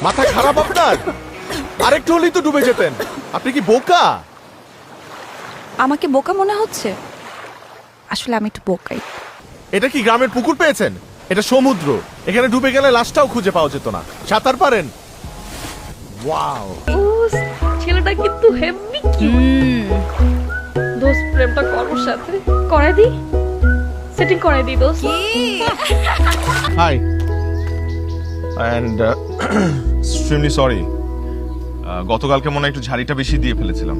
মাথা খারাপ আপনার? আরেকটু হলেই তো ডুবে যেতেন। আপনি কি বোকা? আমাকে বোকা মনে হচ্ছে? আসলে আমি একটু বোকাই। এটা কি গ্রামের পুকুর পেয়েছেন? এটা সমুদ্র। এখানে ডুবে গেলে লাশটাও খুঁজে পাওয়া যেত না। সাঁতার পারেন? ওয়াও, ছেলেটা কিন্তু হেভি কিউট। দোস্ত প্রেমটা করোর সাথে করাই দি, সেটিং করাই দি দোস্ত। হাই অ্যান্ড এক্সট্রিমলি সরি, গতকালকে মনে হয় একটু ঝাড়িটা বেশি দিয়ে ফেলেছিলাম।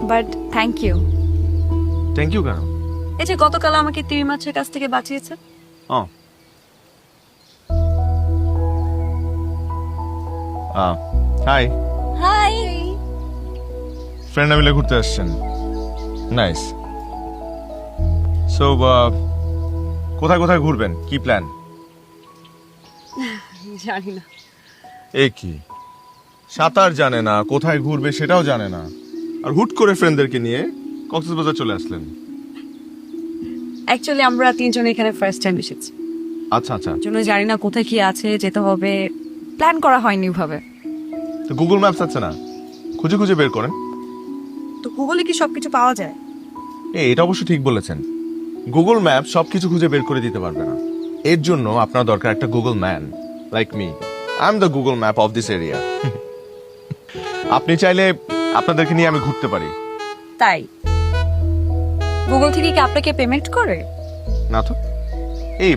But thank you. Thank you কেন? এই যে গতকাল আমাকে তিমি মাছের কাছ থেকে বাঁচিয়েছে। ও হাই, হাই। ফ্রেন্ডরা মিলে ঘুরতে আসছেন? নাইস। সো কোথায় কোথায় ঘুরবেন? কি প্ল্যান? জানি না। এ কি, সাঁতার জানে না, কোথায় ঘুরবে সেটাও জানে না, আর হুট করে ফ্রেন্ডদেরকে নিয়ে কক্সবাজার চলে আসলেন? অ্যাকচুয়ালি আমরা তিনজন এখানে ফার্স্ট টাইম এসেছি, আচ্ছা আচ্ছা। জন্য জানি না কোথায় কি আছে, যেতে হবে, প্ল্যান করা হয়নি ওভাবে। তো গুগল ম্যাপস আছে না, খুঁজে খুঁজে বের করেন। তো গুগলে কি সবকিছু পাওয়া যায়? এটা অবশ্য ঠিক বলেছেন, গুগল ম্যাপ সবকিছু খুঁজে বের করে দিতে পারবে না। এর জন্য আপনার দরকার একটা Google man like me. I am the Google map of this area. আপনি চাইলে আপনাদেরকে নিয়ে আমি ঘুরতে পারি। তাই গুগল থেকে কি আপনাকে পেমেন্ট করে? না তো।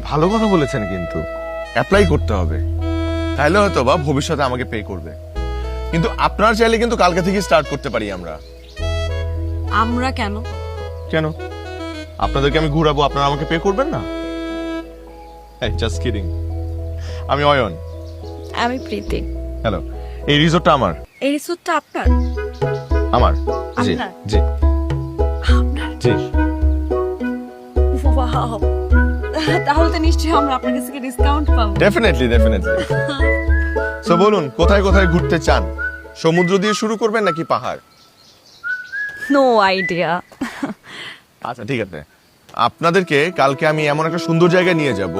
ভালো কথা বলেছেন, কিন্তু অ্যাপ্লাই করতে হবে, তাইলে হয়তো বা ভবিষ্যতে আমাকে পে করবে। কিন্তু আপনার চাইলে কিন্তু কালকে থেকে স্টার্ট করতে পারি আমরা। আমরা কেন? কেন? আপনাদেরকে আমি ঘুরাবো, আপনারা আমাকে পে করবেন না? Just kidding. আমি অয়ন। আমি প্রীতি। হ্যালো। এই রিসোর্টটা আমার। এই রিসোর্টটা আপনার? আমার, জি আপনার? জি আপনার? জি। ওয়াও, তাহলে তো নিশ্চয়ই আমরা আপনার কাছ থেকে ডিসকাউন্ট পাবো। Definitely definitely. সো বলুন, কোথায় কোথায় ঘুরতে চান? সমুদ্র দিয়ে শুরু করবেন নাকি পাহাড়? No idea. আচ্ছা ঠিক আছে, আপনাদেরকে কালকে আমি এমন একটা সুন্দর জায়গায় নিয়ে যাব